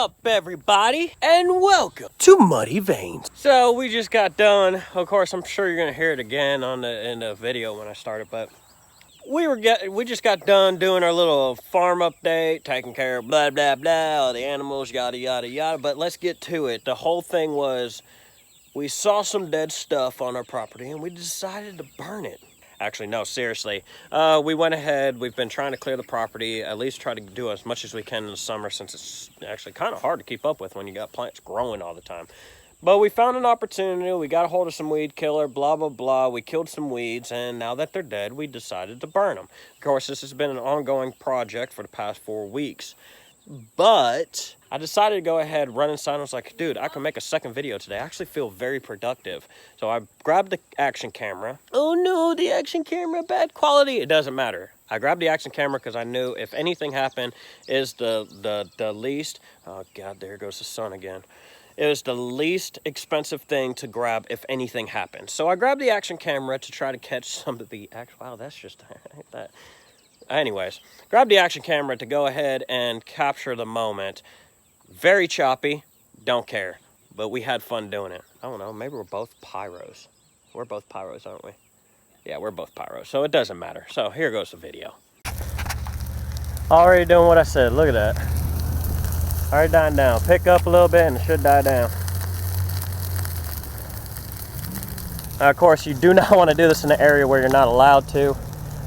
up, everybody, and welcome to Muddy Veins. So we just got done. Of course, I'm sure you're gonna hear it again in the video when I started, but we just got done doing our little farm update, taking care of blah blah blah, all the animals, yada yada yada. But let's get to it. The whole thing was we saw some dead stuff on our property, and we decided to burn it. Actually, no, seriously. We went ahead. We've been trying to clear the property, at least try to do as much as we can in the summer, since it's actually kind of hard to keep up with when you got plants growing all the time. But we found an opportunity. We got a hold of some weed killer, blah, blah, blah. We killed some weeds, and now that they're dead, we decided to burn them. Of course, this has been an ongoing project for the past 4 weeks. But I decided to go ahead, run inside, and I was like, dude, I can make a second video today. I actually feel very productive. So I grabbed the action camera. Oh no, the action camera, bad quality. It doesn't matter. I grabbed the action camera because I knew if anything happened, is the least, oh God, there goes the sun again. It was the least expensive thing to grab if anything happened. So I grabbed the action camera to try to catch some of the, wow, that's just, that. Anyways, grab the action camera to go ahead and capture the moment. Very choppy, don't care, but we had fun doing it. I don't know, maybe we're both pyros. We're both pyros, aren't we? Yeah, we're both pyros, so it doesn't matter. So here goes the video. Already doing what I said, look at that. Already dying down. Pick up a little bit and it should die down. Now, of course, you do not want to do this in an area where you're not allowed to.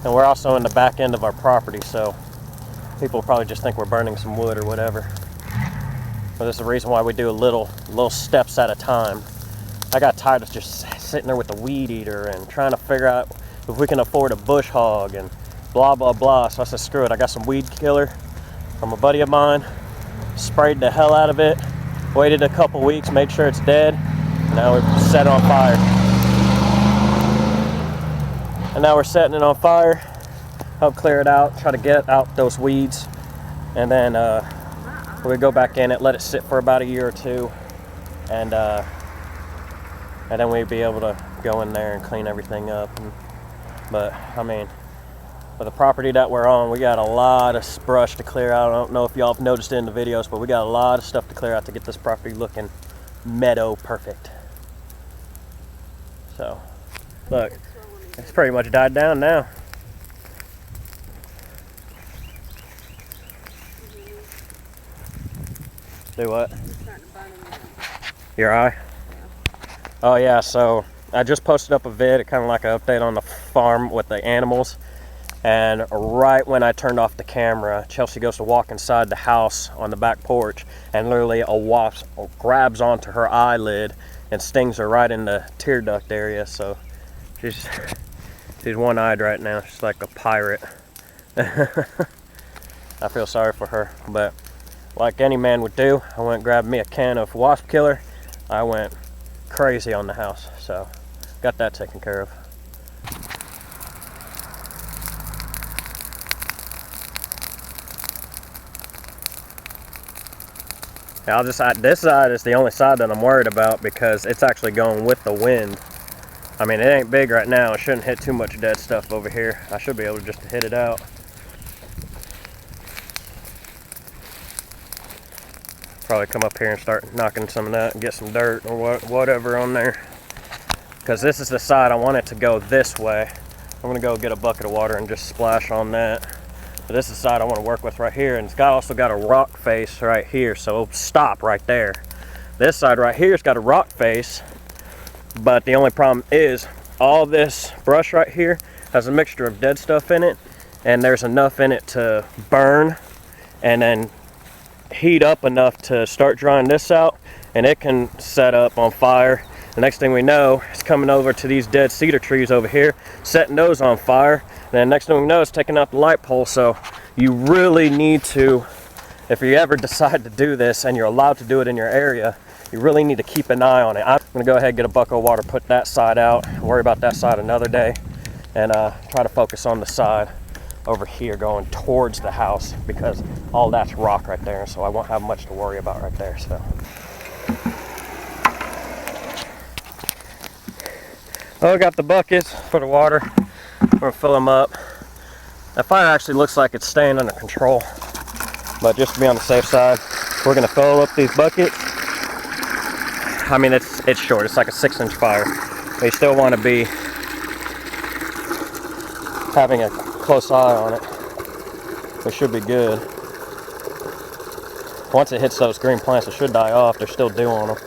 And we're also in the back end of our property, so people will probably just think we're burning some wood or whatever. But this is the reason why we do little steps at a time. I got tired of just sitting there with the weed eater and trying to figure out if we can afford a bush hog and blah, blah, blah. So I said, screw it. I got some weed killer from a buddy of mine. Sprayed the hell out of it. Waited a couple weeks, made sure it's dead. And now we set it on fire. And now we're setting it on fire, help clear it out, try to get out those weeds, and then we go back in it, let it sit for about a year or two, and then we'd be able to go in there and clean everything up. But I mean, for the property that we're on, we got a lot of brush to clear out. I don't know if y'all have noticed it in the videos, but we got a lot of stuff to clear out to get this property looking meadow perfect. So, look. It's pretty much died down now. Do what? Your eye? Oh yeah, so I just posted up a vid, kind of like an update on the farm with the animals. And right when I turned off the camera, Chelsea goes to walk inside the house on the back porch, and literally a wasp grabs onto her eyelid and stings her right in the tear duct area. So she's one-eyed right now. She's like a pirate. I feel sorry for her, but like any man would do, I went and grabbed me a can of wasp killer. I went crazy on the house, so got that taken care of. Yeah, this side is the only side that I'm worried about because it's actually going with the wind. I mean, it ain't big right now. It shouldn't hit too much dead stuff over here. I should be able to just hit it out. Probably come up here and start knocking some of that and get some dirt or whatever on there. Because this is the side I want it to go this way. I'm going to go get a bucket of water and just splash on that. But this is the side I want to work with right here. And it's also got a rock face right here, so it'll stop right there. This side right here has got a rock face. But the only problem is all this brush right here has a mixture of dead stuff in it, and there's enough in it to burn and then heat up enough to start drying this out, and it can set up on fire. The next thing we know, it's coming over to these dead cedar trees over here, setting those on fire. And then next thing we know, it's taking out the light pole. So you really need to, if you ever decide to do this and you're allowed to do it in your area, you really need to keep an eye on it. I'm gonna go ahead and get a bucket of water, put that side out, worry about that side another day, and try to focus on the side over here going towards the house, because all that's rock right there, so I won't have much to worry about right there. So, I got the buckets for the water. We're gonna fill them up. That fire actually looks like it's staying under control, but just to be on the safe side, We're gonna fill up these buckets. I mean, it's short, it's like a 6-inch fire. But you still wanna be having a close eye on it. It should be good. Once it hits those green plants, it should die off. There's still dew on them.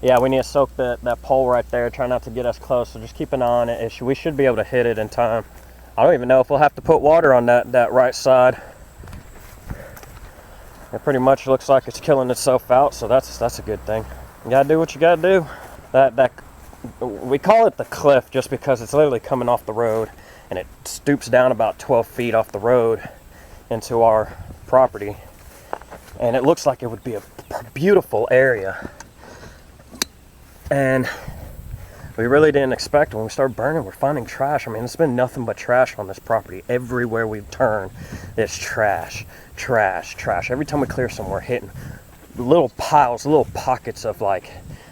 Yeah, we need to soak that pole right there. Try not to get us close, so just keep an eye on it. We should be able to hit it in time. I don't even know if we'll have to put water on that right side. It pretty much looks like it's killing itself out, so that's a good thing. You gotta do what you gotta do. We call it the cliff just because it's literally coming off the road, and it stoops down about 12 feet off the road into our property, and it looks like it would be a beautiful area. And we really didn't expect, when we started burning, we're finding trash. I mean, it's been nothing but trash on this property. Everywhere we turn, it's trash, trash, trash. Every time we clear some, we're hitting little piles, little pockets of, like,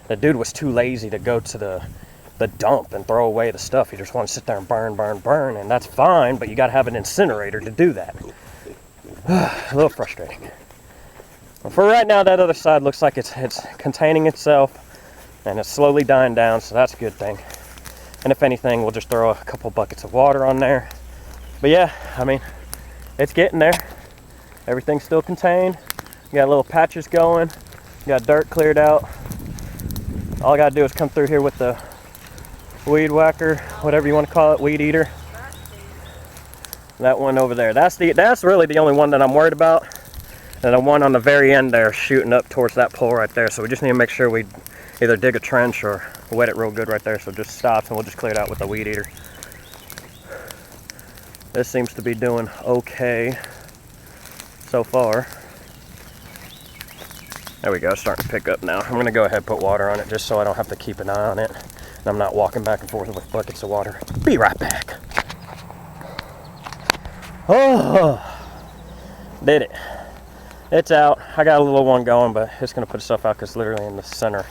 the dude was too lazy to go to the dump and throw away the stuff. He just wanted to sit there and burn, burn, burn, and that's fine, but you got to have an incinerator to do that. A little frustrating. Well, for right now, that other side looks like it's containing itself, and it's slowly dying down, so that's a good thing. And if anything, we'll just throw a couple buckets of water on there. But yeah, I mean, it's getting there. Everything's still contained. You got little patches going. You got dirt cleared out. All I gotta do is come through here with the weed whacker, whatever you want to call it, weed eater. That one over there. That's really the only one that I'm worried about. And the one on the very end there, shooting up towards that pole right there. So we just need to make sure we either dig a trench or wet it real good right there, so it just stops, and we'll just clear it out with the weed eater. This seems to be doing okay so far. There we go, it's starting to pick up now. I'm gonna go ahead and put water on it just so I don't have to keep an eye on it, and I'm not walking back and forth with buckets of water. Be right back. Oh, did it. It's out. I got a little one going, but it's gonna put itself out because it's literally in the center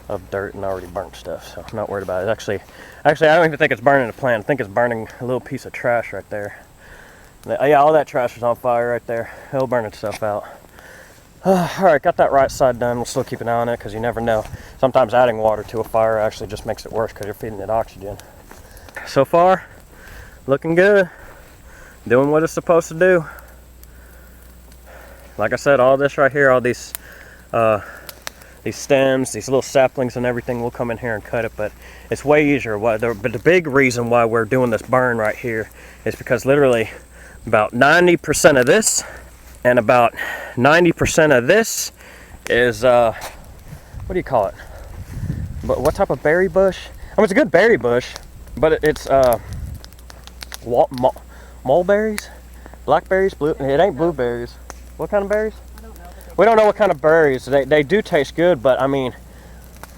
of dirt and already burnt stuff, so I'm not worried about it. Actually, I don't even think it's burning the plant. I think it's burning a little piece of trash right there. Yeah, all that trash is on fire right there. It'll burn itself out. All right, got that right side done. We'll still keep an eye on it because you never know. Sometimes adding water to a fire actually just makes it worse because you're feeding it oxygen. So far, looking good. Doing what it's supposed to do. Like I said, all this right here, all these stems, these little saplings and everything, will come in here and cut it, but it's way easier. But the big reason why we're doing this burn right here is because literally about 90% of this and about 90% of this is, what do you call it? But what type of berry bush? I mean, it's a good berry bush, but it's mulberries, blackberries, it ain't blueberries. What kind of berries? We don't know what kind of berries. They do taste good, but I mean,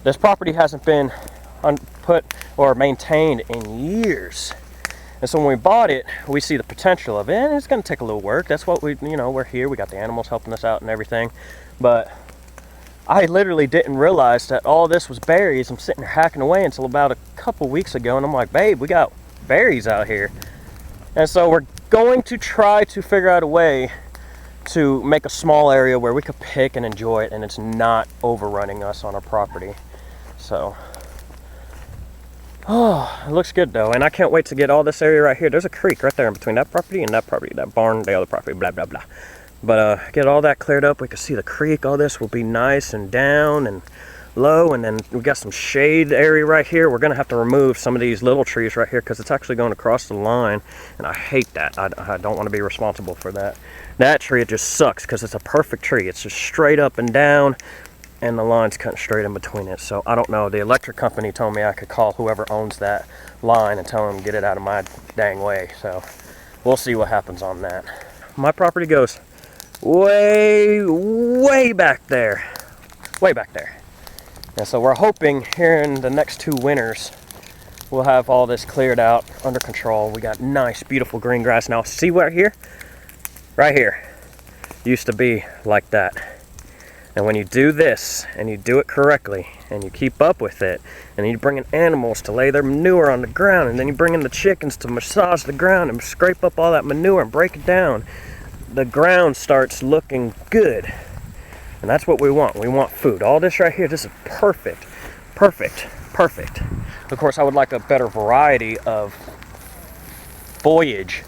this property hasn't been put or maintained in years. And so when we bought it, we see the potential of it. And it's going to take a little work. That's what we're here. We got the animals helping us out and everything. But I literally didn't realize that all this was berries. I'm sitting there hacking away until about a couple weeks ago, and I'm like, babe, we got berries out here. And so we're going to try to figure out a way to make a small area where we could pick and enjoy it, and it's not overrunning us on our property. So, oh, it looks good though, and I can't wait to get all this area right here. There's a creek right there in between that property and that property, that barn, the other property, blah blah blah. But get all that cleared up. We can see the creek. All this will be nice and down and low, and then we got some shade area right here. We're gonna have to remove some of these little trees right here because it's actually going across the line, and I hate that. I don't want to be responsible for that. That tree, it just sucks because it's a perfect tree. It's just straight up and down, and the line's cutting straight in between it. So I don't know. The electric company told me I could call whoever owns that line and tell them to get it out of my dang way. So we'll see what happens on that. My property goes way back there. Way back there. And so we're hoping here in the next 2 winters, we'll have all this cleared out, under control. We got nice, beautiful green grass. Now, see right here? Right here. Used to be like that. And when you do this, and you do it correctly, and you keep up with it, and you bring in animals to lay their manure on the ground, and then you bring in the chickens to massage the ground and scrape up all that manure and break it down, the ground starts looking good. And that's what we want. We want food. All this right here, this is perfect. Perfect. Perfect. Of course, I would like a better variety of foliage.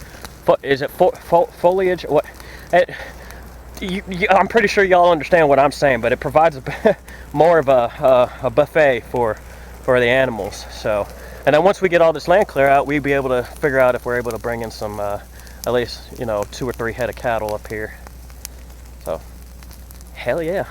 Is it foliage? What? I'm pretty sure y'all understand what I'm saying, but it provides more of a buffet for the animals. So, and then once we get all this land clear out, we'll be able to figure out if we're able to bring in some, at least, you know, 2 or 3 head of cattle up here. So, hell yeah.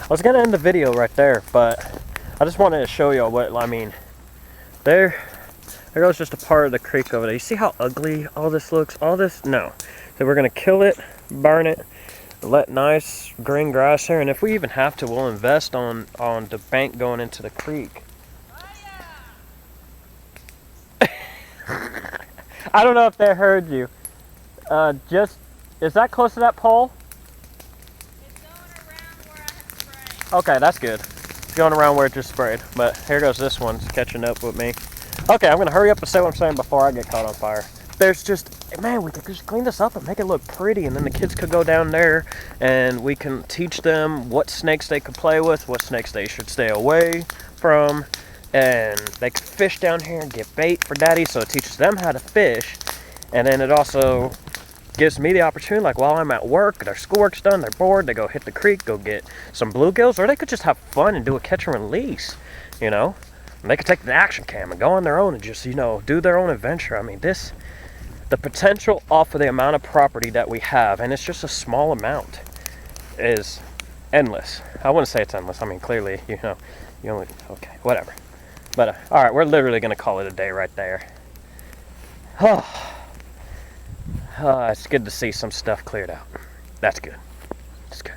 I was gonna end the video right there, but I just wanted to show y'all what, I mean, there goes just a part of the creek over there. You see how ugly all this looks? All this, no. So we're gonna kill it, burn it, let nice green grass there, and if we even have to, we'll invest on the bank going into the creek. I don't know if they heard you. Is that close to that pole? Okay, that's good. It's going around where it just sprayed. But here goes this one. It's catching up with me. Okay, I'm going to hurry up and say what I'm saying before I get caught on fire. There's just, man, we could just clean this up and make it look pretty. And then the kids could go down there and we can teach them what snakes they could play with, what snakes they should stay away from. And they could fish down here and get bait for daddy. So it teaches them how to fish. And then it also gives me the opportunity, like while I'm at work, their schoolwork's done, they're bored, they go hit the creek, go get some bluegills, or they could just have fun and do a catch and release, you know? And they could take the action cam and go on their own and just, you know, do their own adventure. I mean, the potential off of the amount of property that we have, and it's just a small amount, is endless. I wouldn't say it's endless. I mean, clearly, you know, you only, okay, whatever. But, all right, we're literally going to call it a day right there. It's good to see some stuff cleared out. That's good. It's good.